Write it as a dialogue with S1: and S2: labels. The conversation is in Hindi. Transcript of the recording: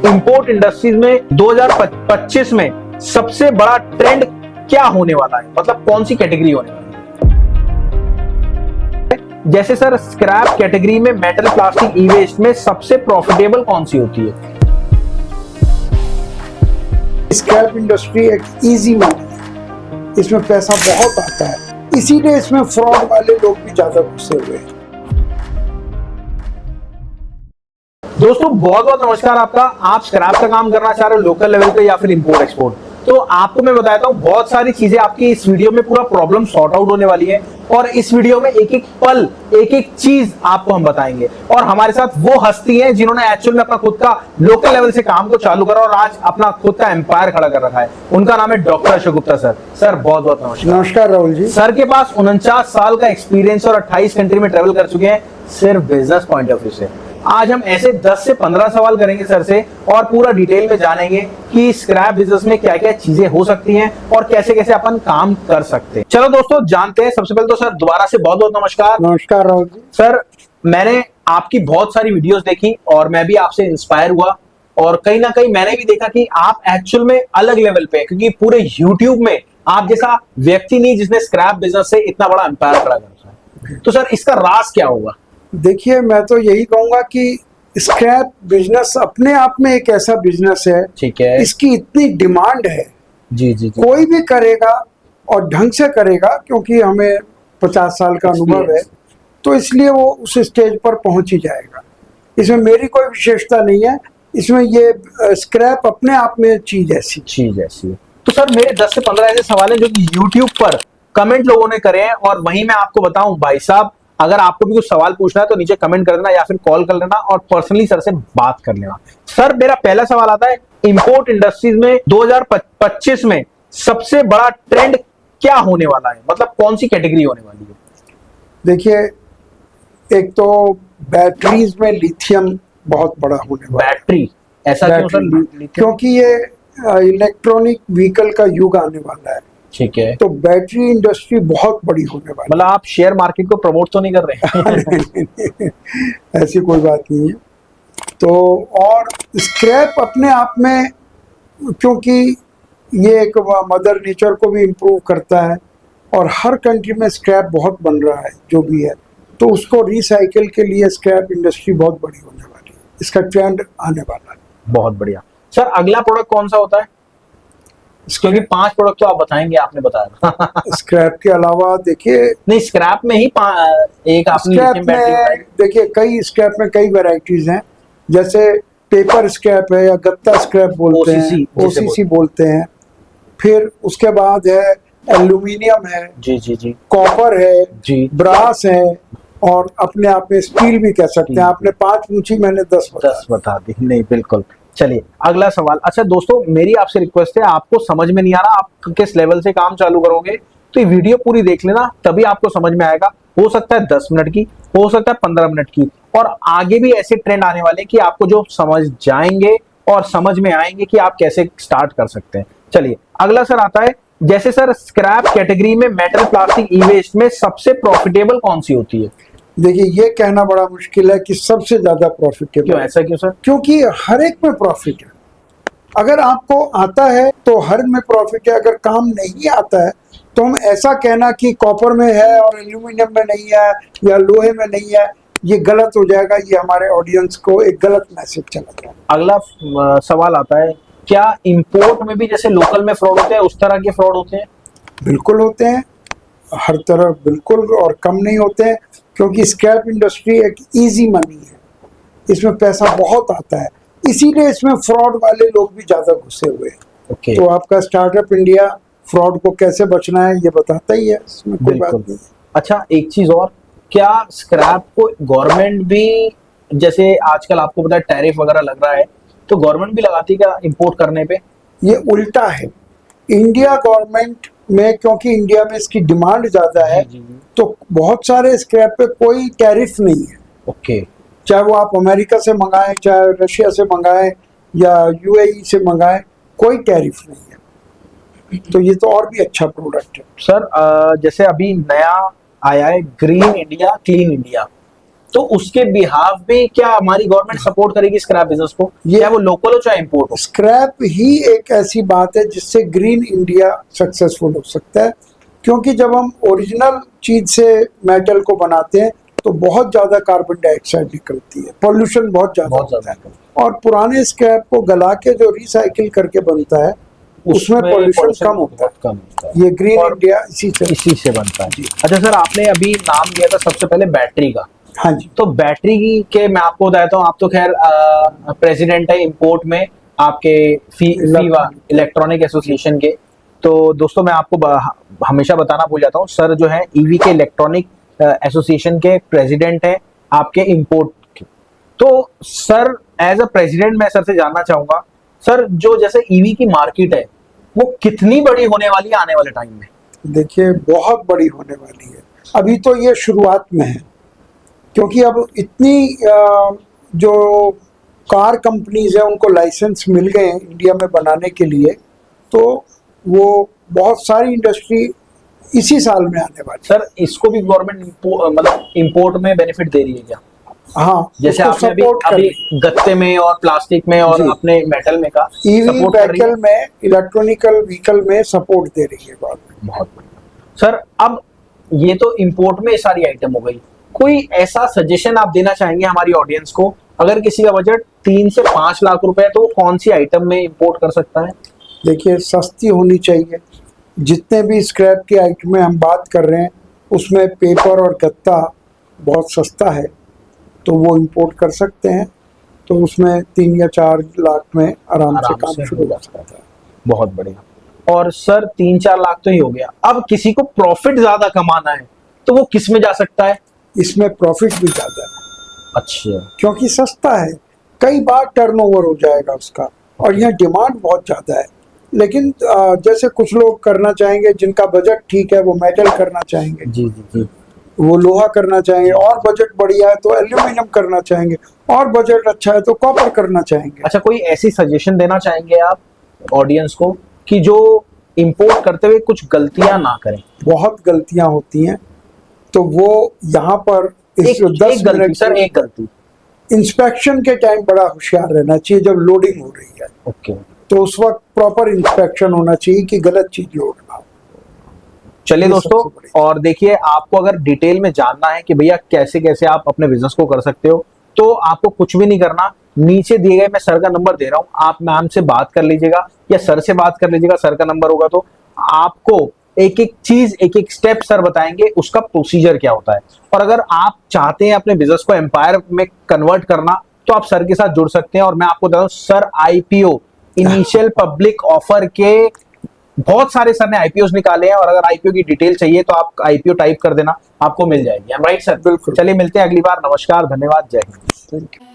S1: इंपोर्ट इंडस्ट्रीज में 2025 में सबसे बड़ा ट्रेंड क्या होने वाला है, मतलब कौन सी कैटेगरी होने वाली है? जैसे सर स्क्रैप कैटेगरी में मेटल, प्लास्टिक, ई वेस्ट में सबसे प्रॉफिटेबल कौन सी होती है?
S2: स्क्रैप इंडस्ट्री एक इजी मनी है, इसमें पैसा बहुत आता है, इसीलिए इसमें फ्रॉड वाले लोग भी ज्यादा घुसे हुए हैं।
S1: दोस्तों बहुत बहुत नमस्कार आपका। आप स्क्रैप का काम करना चाह रहे हो लोकल लेवल पे या फिर इंपोर्ट एक्सपोर्ट, तो आपको मैं बताता हूँ बहुत सारी चीजें आपकी इस वीडियो में पूरा प्रॉब्लम सॉर्ट आउट होने वाली है। और इस वीडियो में एक एक पल, एक एक चीज आपको हम बताएंगे। और हमारे साथ वो हस्ती हैं जिन्होंने एक्चुअल में अपना खुद का लोकल लेवल से काम को चालू करा और आज अपना खुद का एम्पायर खड़ा कर रखा है। उनका नाम है doctor Ashok Gupta sir. Sir बहुत बहुत नमस्कार।
S2: नमस्कार राहुल जी।
S1: सर के पास 49 साल का एक्सपीरियंस और 28 कंट्री में ट्रेवल कर चुके हैं सिर्फ बिजनेस पॉइंट ऑफ व्यू से। आज हम ऐसे 10 से 15 सवाल करेंगे सर से और पूरा डिटेल में जानेंगे कि स्क्रैप बिजनेस में क्या क्या चीजें हो सकती हैं और कैसे कैसे अपन काम कर सकते हैं। चलो दोस्तों जानते हैं। सबसे पहले तो सर दोबारा से बहुत बहुत नमस्कार।
S2: नमस्कार राहुल जी।
S1: सर मैंने आपकी बहुत सारी वीडियोस देखी और मैं भी आपसे इंस्पायर हुआ और कहीं ना कहीं मैंने भी देखा कि आप एक्चुअल में अलग लेवल पे, क्योंकि पूरे यूट्यूब में आप जैसा व्यक्ति नहीं जिसने स्क्रैप बिजनेस से इतना बड़ा एम्पायर खड़ा कर रखा है। तो सर इसका राज क्या होगा?
S2: देखिए, मैं तो यही कहूंगा कि स्क्रैप बिजनेस अपने आप में एक ऐसा बिजनेस है,
S1: ठीक है,
S2: इसकी इतनी डिमांड है।
S1: जी जी जी।
S2: कोई भी करेगा और ढंग से करेगा, क्योंकि हमें 50 साल का अनुभव है, तो इसलिए वो उस स्टेज पर पहुंच ही जाएगा। इसमें मेरी कोई विशेषता नहीं है, इसमें ये स्क्रैप अपने आप में चीज ऐसी
S1: है। तो सर मेरे 10 से 15 ऐसे सवाल हैं जो कि यूट्यूब पर कमेंट लोगों ने करे हैं और वहीं मैं आपको बताऊं भाई साहब, अगर आपको भी कुछ सवाल पूछना है तो नीचे कमेंट कर देना या फिर कॉल कर लेना और पर्सनली सर से बात कर लेना। सर मेरा पहला सवाल आता है, इंपोर्ट इंडस्ट्रीज में 2025 में सबसे बड़ा ट्रेंड क्या होने वाला है, मतलब कौन सी कैटेगरी होने वाली है?
S2: देखिए, एक तो बैटरीज में लिथियम बहुत बड़ा होने वाला है।
S1: बैटरी? ऐसा क्यों सर?
S2: क्योंकि ये इलेक्ट्रॉनिक व्हीकल का युग आने वाला है।
S1: ठीक है,
S2: तो बैटरी इंडस्ट्री बहुत बड़ी होने वाली
S1: मतलब आप शेयर मार्केट को प्रमोट तो नहीं कर रहे?
S2: ऐसी कोई बात नहीं है। तो और स्क्रैप अपने आप में, क्योंकि ये एक मदर नेचर को भी इम्प्रूव करता है और हर कंट्री में स्क्रैप बहुत बन रहा है जो भी है, तो उसको रिसाइकिल के लिए स्क्रैप इंडस्ट्री बहुत बड़ी होने वाली है। इसका ट्रेंड आने वाला है। बहुत बढ़िया।
S1: सर अगला प्रोडक्ट कौन सा होता है? क्योंकि 5 प्रोडक्ट तो आप बताएंगे, आपने बताया।
S2: स्क्रैप के अलावा देखिए,
S1: नहीं स्क्रैप में ही एक आपने
S2: स्क्रैप में देखिए कई स्क्रैप में कई वैरायटीज हैं। जैसे पेपर स्क्रैप है या गत्ता स्क्रैप बोलते हैं, ओसीसी बोलते हैं। फिर उसके बाद है एल्यूमिनियम है,
S1: जी जी जी,
S2: कॉपर है
S1: जी,
S2: ब्रास है और अपने आप में स्टील भी कह सकते हैं। आपने 5 पूछी, मैंने 10
S1: बता दी। नहीं बिल्कुल। चलिए अगला सवाल। अच्छा दोस्तों मेरी आपसे रिक्वेस्ट है, आपको समझ में नहीं आ रहा आप किस लेवल से काम चालू करोगे तो ये वीडियो पूरी देख लेना, तभी आपको समझ में आएगा। हो सकता है 10 मिनट की, हो सकता है 15 मिनट की, और आगे भी ऐसे ट्रेंड आने वाले कि आपको जो समझ जाएंगे और समझ में आएंगे कि आप कैसे स्टार्ट कर सकते हैं। चलिए अगला सर आता है, जैसे सर स्क्रैप कैटेगरी में मेटल, प्लास्टिक, ई वेस्ट में सबसे प्रॉफिटेबल कौन सी होती है?
S2: देखिए, ये कहना बड़ा मुश्किल है कि सबसे ज्यादा प्रॉफिटेबल।
S1: क्यों, ऐसा क्यों सर?
S2: क्योंकि हर एक में प्रॉफिट है। अगर आपको आता है तो हर में प्रॉफिट है, अगर काम नहीं आता है तो हम ऐसा कहना कि कॉपर में है और एल्यूमिनियम में नहीं है या लोहे में नहीं है, ये गलत हो जाएगा। ये हमारे ऑडियंस को एक गलत मैसेज चला जाएगा।
S1: अगला सवाल आता है, क्या इंपोर्ट में भी जैसे लोकल में फ्रॉड होते हैं उस तरह के फ्रॉड होते हैं?
S2: बिल्कुल होते हैं, हर तरह बिल्कुल, और कम नहीं होते हैं। क्योंकि स्क्रैप इंडस्ट्री एक इजी मनी है, इसमें पैसा बहुत आता है, इसीलिए इसमें फ्रॉड वाले लोग भी ज्यादा घुसे हुए हैं। तो आपका स्टार्टअप इंडिया फ्रॉड को कैसे बचना है ये बताता ही है, इसमें कोई बात नहीं।
S1: अच्छा एक चीज और, क्या स्क्रैप को गवर्नमेंट भी, जैसे आजकल आपको पता है टैरिफ वगैरह लग रहा है, तो गवर्नमेंट भी लगाती है क्या इंपोर्ट करने पे?
S2: ये उल्टा है। इंडिया गवर्नमेंट में, क्योंकि इंडिया में इसकी डिमांड ज्यादा है, तो बहुत सारे स्क्रैप पे कोई टैरिफ नहीं है। चाहे वो आप अमेरिका से मंगाएं, चाहे रशिया से मंगाएं या यूएई से मंगाएं, कोई टैरिफ नहीं है। तो ये तो और भी अच्छा प्रोडक्ट है।
S1: सर जैसे अभी नया आया है ग्रीन इंडिया, क्लीन इंडिया, तो उसके बिहाफ में क्या हमारी गवर्नमेंट सपोर्ट करेगी स्क्रैप बिजनेस को, या वो लोकल हो चाहे इम्पोर्ट हो?
S2: स्क्रैप ही एक ऐसी बात है जिससे ग्रीन इंडिया सक्सेसफुल हो सकता है, क्योंकि जब हम ओरिजिनल चीज से मेटल को बनाते हैं तो बहुत ज्यादा कार्बन डाइऑक्साइड निकलती है, पोल्यूशन बहुत ज्यादा होता है। और पुराने स्क्रैप को गला के जो रिसाइकिल करके बनता है उसमें पोल्यूशन कम होता है। ये ग्रीन इंडिया
S1: इसी से बनता है। अच्छा सर, आपने अभी नाम लिया था सबसे पहले बैटरी का।
S2: हाँ जी।
S1: तो बैटरी के मैं आपको बताता हूँ, आप तो खैर प्रेसिडेंट है इंपोर्ट में आपके फीवा इलेक्ट्रॉनिक एसोसिएशन के। तो दोस्तों मैं आपको हमेशा बताना भूल जाता हूँ, सर जो है ईवी के इलेक्ट्रॉनिक एसोसिएशन के प्रेसिडेंट है आपके इंपोर्ट के। तो सर एज अ प्रेसिडेंट मैं सर से जानना चाहूंगा, सर जो जैसे ईवी की मार्केट है वो कितनी बड़ी होने वाली है आने वाले टाइम में?
S2: देखिए बहुत बड़ी होने वाली है, अभी तो ये शुरुआत में है, क्योंकि अब इतनी जो कार कंपनीज हैं उनको लाइसेंस मिल गए हैं इंडिया में बनाने के लिए, तो वो बहुत सारी इंडस्ट्री इसी साल में आने वाली।
S1: सर इसको भी गवर्नमेंट मतलब इंपोर्ट में बेनिफिट दे रही है क्या?
S2: हाँ,
S1: जैसे आपने अभी गत्ते में और प्लास्टिक में और अपने मेटल में का
S2: ईवी व्हीकल में, इलेक्ट्रॉनिकल व्हीकल में सपोर्ट दे रही है गवर्नमेंट।
S1: बहुत बढ़िया सर। अब ये तो इंपोर्ट में सारी आइटम हो गई, कोई ऐसा सजेशन आप देना चाहेंगे हमारी ऑडियंस को, अगर किसी का बजट 3 से 5 लाख रुपए है तो वो कौन सी आइटम में इंपोर्ट कर सकता है?
S2: देखिए सस्ती होनी चाहिए। जितने भी स्क्रैप की आइटमें हम बात कर रहे हैं उसमें पेपर और गत्ता बहुत सस्ता है, तो वो इंपोर्ट कर सकते हैं। तो उसमें 3 या 4 लाख में आराम से काम शुरू हो सकता है।
S1: बहुत बढ़िया। और सर 3-4 लाख तो ही हो गया, अब किसी को प्रॉफिट ज्यादा कमाना है तो वो किस में जा सकता है?
S2: इसमें प्रॉफिट भी ज्यादा है।
S1: अच्छा,
S2: क्योंकि सस्ता है, कई बार टर्नओवर हो जाएगा उसका, और यहाँ डिमांड बहुत ज्यादा है। लेकिन जैसे कुछ लोग करना चाहेंगे जिनका बजट ठीक है, वो मेटल करना चाहेंगे,
S1: जी जी जी,
S2: वो लोहा करना चाहेंगे, और बजट बढ़िया है तो एल्यूमिनियम करना चाहेंगे, और बजट अच्छा है तो कॉपर करना चाहेंगे।
S1: अच्छा, कोई ऐसी सजेशन देना चाहेंगे आप ऑडियंस को कि जो इंपोर्ट करते हुए कुछ गलतियां ना करें?
S2: बहुत गलतियां होती हैं, तो वो यहाँ पर
S1: एक गलती सर, एक गलती
S2: इंस्पेक्शन के टाइम बड़ा होशियार रहना चाहिए। जब लोडिंग हो रही है
S1: ओके,
S2: तो उस वक्त प्रॉपर इंस्पेक्शन होना चाहिए कि गलत चीज लोड ना हो।
S1: चलिए दोस्तों, और देखिए आपको अगर डिटेल में जानना है कि भैया कैसे कैसे आप अपने बिजनेस को कर सकते हो, तो आपको कुछ भी नहीं करना, नीचे दिए गए मैं सर का नंबर दे रहा हूं, आप मैम से बात कर लीजिएगा या सर से बात कर लीजिएगा, सर का नंबर होगा तो आपको एक एक चीज, एक एक स्टेप सर बताएंगे उसका प्रोसीजर क्या होता है। और अगर आप चाहते हैं अपने बिजनेस को एम्पायर में कन्वर्ट करना तो आप सर के साथ जुड़ सकते हैं। और मैं आपको बता दूं, sir IPO initial public offer के बहुत सारे सर ने आईपीओ निकाले हैं, और अगर आईपीओ की डिटेल चाहिए तो आप आईपीओ टाइप कर देना, आपको मिल जाएगी। Right sir?
S2: बिल्कुल।
S1: चलिए मिलते हैं अगली बार। नमस्कार, धन्यवाद, जय हिंद।
S2: Thank you.